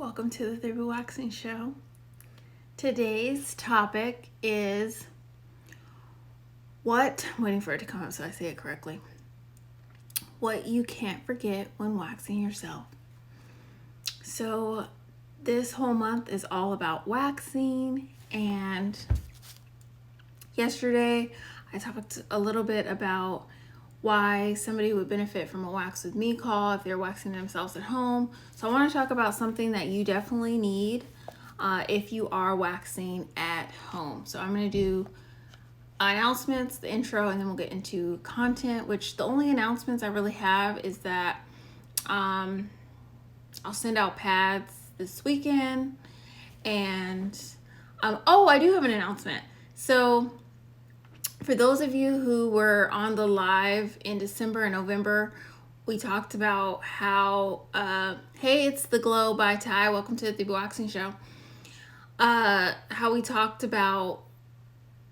Welcome to the 3BWaxing show. Today's topic is I'm waiting for it to come up so I say it correctly. What you can't forget when waxing yourself. So this whole month is all about waxing, and yesterday I talked a little bit about why somebody would benefit from a wax with me call if they're waxing themselves at home. So I want to talk about something that you definitely need if you are waxing at home. So I'm going to do announcements, the intro, and then we'll get into content, which the only announcements I really have is that I'll send out pads this weekend. And I do have an announcement. So for those of you who were on the live in December and November, we talked about how, hey, it's The Glow by Ty. Welcome to the 3BWaxing show. How we talked about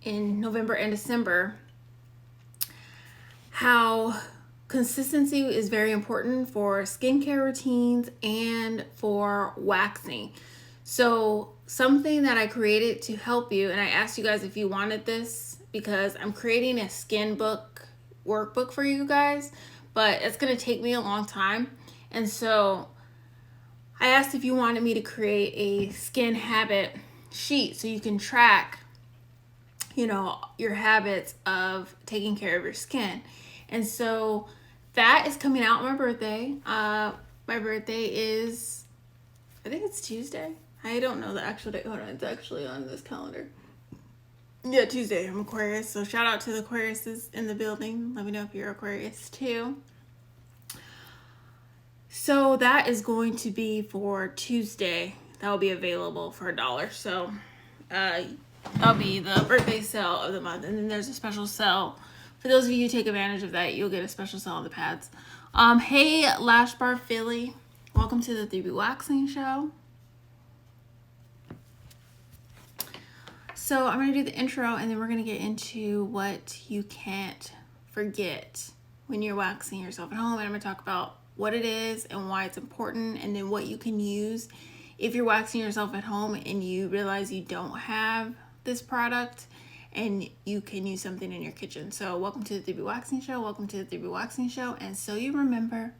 in November and December how consistency is very important for skincare routines and for waxing. So something that I created to help you, and I asked you guys if you wanted this because I'm creating a skin book workbook for you guys, but it's going to take me a long time. And so I asked if you wanted me to create a skin habit sheet so you can track, your habits of taking care of your skin. And so that is coming out on my birthday. My birthday is, I think it's Tuesday. I don't know the actual date. Hold on, it's actually on this calendar. Yeah, Tuesday. I'm Aquarius, so shout out to the Aquariuses in the building. Let me know if you're Aquarius too. So that is going to be for Tuesday. That will be available for $1. So that'll be the birthday sale of the month. And then there's a special sale. For those of you who take advantage of that, you'll get a special sale on the pads. Hey, Lash Bar Philly. Welcome to the 3BWaxing show. So I'm going to do the intro, and then we're going to get into what you can't forget when you're waxing yourself at home. And I'm going to talk about what it is and why it's important, and then what you can use if you're waxing yourself at home and you realize you don't have this product and you can use something in your kitchen. So welcome to the 3BWaxing show. Welcome to the 3BWaxing show. And so you remember,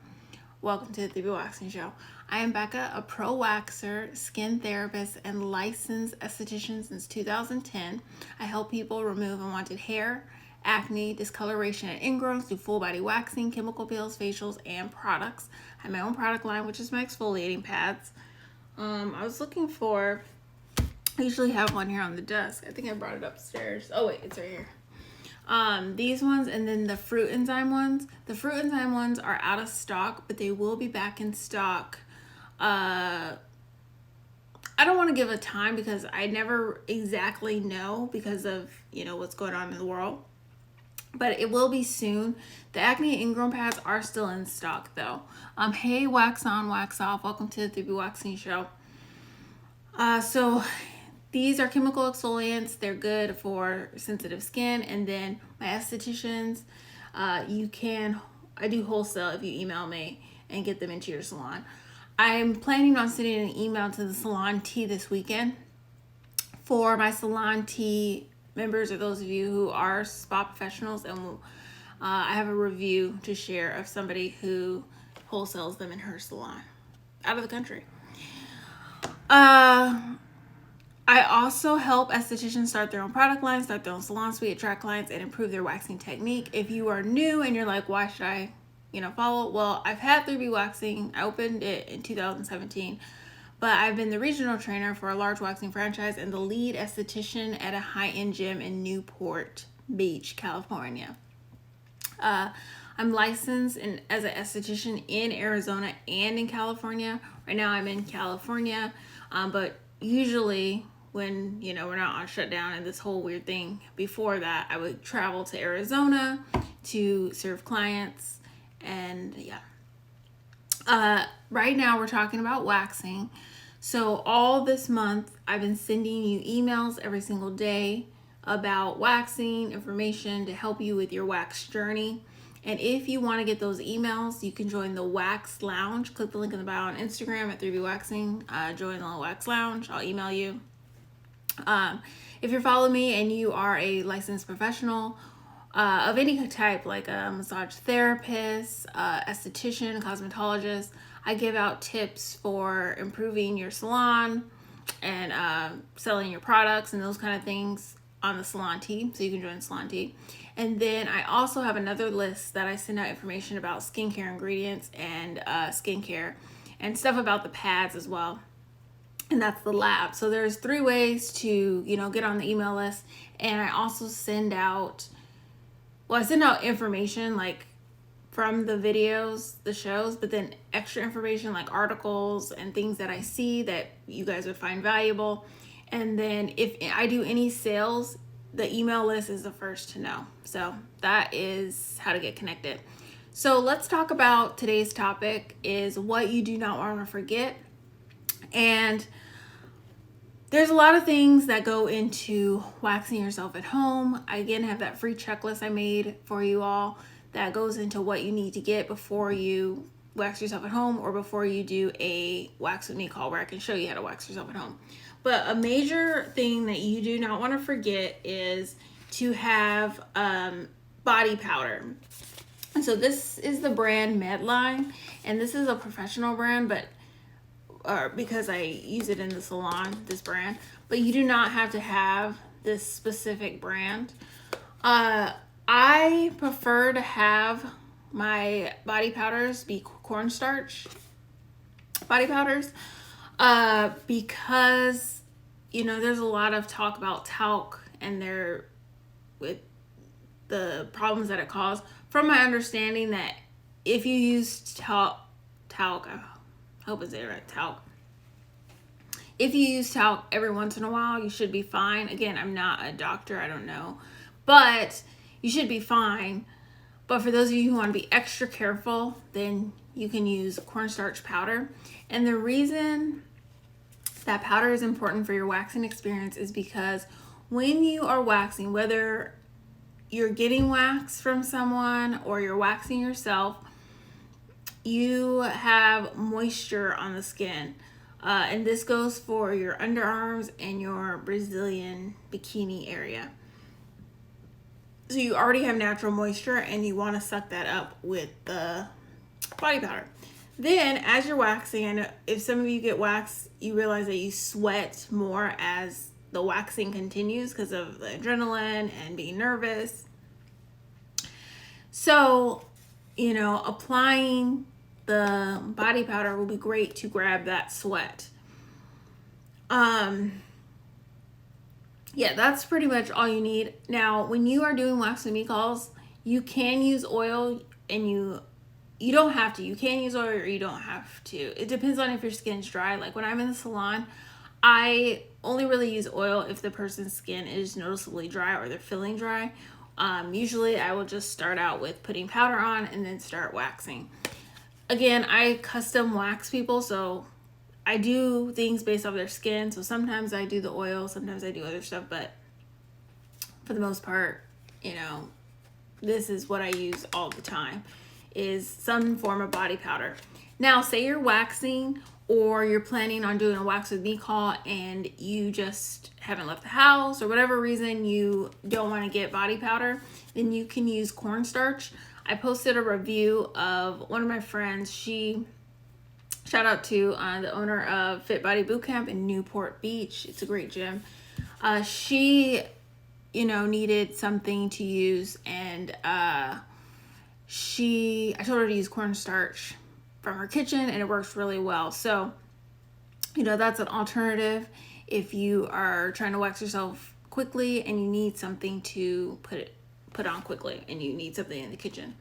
welcome to the 3BWaxing show. I am Becca, a pro waxer, skin therapist, and licensed esthetician since 2010. I help people remove unwanted hair, acne, discoloration, and ingrowns through full body waxing, chemical peels, facials, and products. I have my own product line, which is my exfoliating pads. I was looking for, I usually have one here on the desk. I think I brought it upstairs. Oh wait, it's right here. These ones, and then the fruit enzyme ones. The fruit enzyme ones are out of stock, but they will be back in stock. I don't want to give a time because I never exactly know because of, what's going on in the world. But it will be soon. The acne and ingrown pads are still in stock though. Hey, wax on, wax off. Welcome to the 3BWaxing show. So these are chemical exfoliants. They're good for sensitive skin. And then my estheticians, I do wholesale if you email me and get them into your salon. I'm planning on sending an email to the salon tea this weekend for my salon tea members, or those of you who are spa professionals, and I have a review to share of somebody who wholesales them in her salon out of the country. I also help estheticians start their own product lines, start their own salon suite, attract clients, and improve their waxing technique. If you are new and you're like, why should I, follow? Well, I've had 3BWaxing. I opened it in 2017, but I've been the regional trainer for a large waxing franchise and the lead esthetician at a high-end gym in Newport Beach, California. I'm licensed as an esthetician in Arizona and in California. Right now I'm in California, but usually when, we're not on shutdown and this whole weird thing, before that, I would travel to Arizona to serve clients. And right now we're talking about waxing. So all this month, I've been sending you emails every single day about waxing information to help you with your wax journey. And if you want to get those emails, you can join the Wax Lounge. Click the link in the bio on Instagram at 3BWaxing. Join the Wax Lounge. I'll email you. If you're following me and you are a licensed professional of any type, like a massage therapist, esthetician, cosmetologist, I give out tips for improving your salon and selling your products and those kind of things on the salon team. So you can join salon team. And then I also have another list that I send out information about skincare ingredients and skincare and stuff about the pads as well. And that's the lab. So there's 3 ways to, get on the email list. And I also send out, I send out information like from the videos, the shows, but then extra information like articles and things that I see that you guys would find valuable. And then if I do any sales, the email list is the first to know. So that is how to get connected. So let's talk about today's topic is what you do not want to forget. And there's a lot of things that go into waxing yourself at home. I again have that free checklist I made for you all that goes into what you need to get before you wax yourself at home or before you do a wax with me call where I can show you how to wax yourself at home. But a major thing that you do not want to forget is to have body powder. And so this is the brand Medline, and this is a professional brand, but because I use it in the salon, this brand, but you do not have to have this specific brand. I prefer to have my body powders be cornstarch body powders because there's a lot of talk about talc and with the problems that it causes. From my understanding, that if you use talc, I hope it's right, talc. If you use talc every once in a while, you should be fine. Again, I'm not a doctor, I don't know, but you should be fine. But for those of you who want to be extra careful, then you can use cornstarch powder. And the reason that powder is important for your waxing experience is because when you are waxing, whether you're getting wax from someone or you're waxing yourself, you have moisture on the skin. And this goes for your underarms and your Brazilian bikini area. So you already have natural moisture and you want to suck that up with the body powder. Then as you're waxing, I know if some of you get wax, you realize that you sweat more as the waxing continues because of the adrenaline and being nervous. So, applying the body powder will be great to grab that sweat. Yeah, that's pretty much all you need. Now, when you are doing wax with me calls, you can use oil, and you don't have to. You can use oil or you don't have to. It depends on if your skin's dry. Like when I'm in the salon, I only really use oil if the person's skin is noticeably dry or they're feeling dry. Usually I will just start out with putting powder on and then start waxing. Again, I custom wax people, so I do things based off their skin. So sometimes I do the oil, sometimes I do other stuff, but for the most part, this is what I use all the time, is some form of body powder. Now, say you're waxing or you're planning on doing a wax with me call and you just haven't left the house or whatever reason you don't want to get body powder, then you can use cornstarch. I posted a review of one of my friends. Shout out to the owner of Fit Body Bootcamp in Newport Beach. It's a great gym. She, needed something to use, and I told her to use cornstarch from her kitchen, and it works really well. So, that's an alternative if you are trying to wax yourself quickly and you need something to put on quickly and you need something in the kitchen.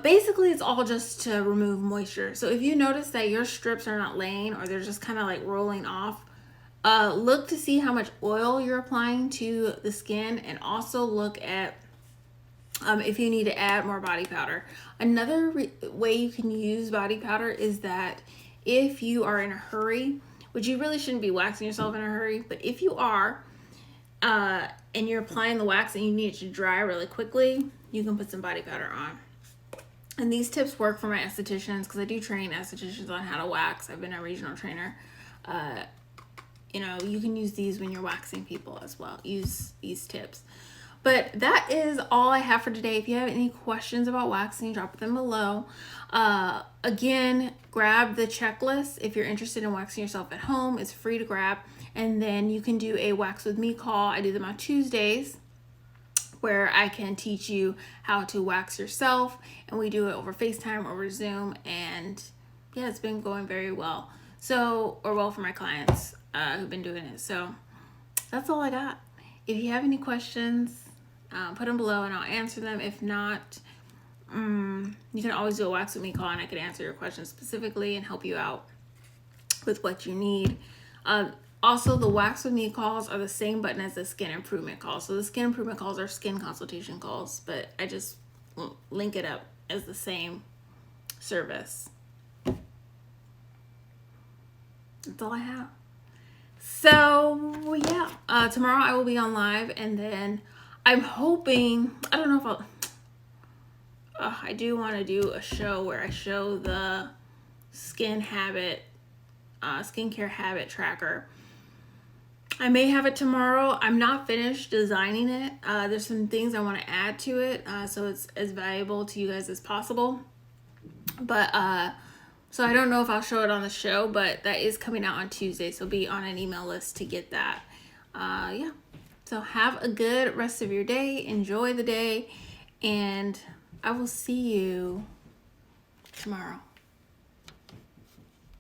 Basically it's all just to remove moisture. So if you notice that your strips are not laying or they're just kind of like rolling off, look to see how much oil you're applying to the skin, and also look at if you need to add more body powder. Another way you can use body powder is that if you are in a hurry, which you really shouldn't be waxing yourself in a hurry, but if you are, and you're applying the wax and you need it to dry really quickly, you can put some body powder on. And these tips work for my estheticians because I do train estheticians on how to wax. I've been a regional trainer. You know, you can use these when you're waxing people as well. Use these tips. But that is all I have for today. If you have any questions about waxing, drop them below. Again, grab the checklist if you're interested in waxing yourself at home. It's free to grab. And then you can do a wax with me call. I do them on Tuesdays, where I can teach you how to wax yourself, and we do it over FaceTime, over Zoom, and yeah, it's been going very well. So, or well for my clients who've been doing it. So that's all I got. If you have any questions, put them below and I'll answer them. If not, you can always do a wax with me call and I can answer your questions specifically and help you out with what you need. Also, the wax with me calls are the same button as the skin improvement calls. So the skin improvement calls are skin consultation calls, but I just link it up as the same service. That's all I have. So yeah, tomorrow I will be on live, and then I'm hoping, I don't know if I do want to do a show where I show the skincare habit tracker. I may have it tomorrow. I'm not finished designing it. There's some things I want to add to it, so it's as valuable to you guys as possible. But so I don't know if I'll show it on the show, but that is coming out on Tuesday, so be on an email list to get that. Yeah. So have a good rest of your day. Enjoy the day, and I will see you tomorrow.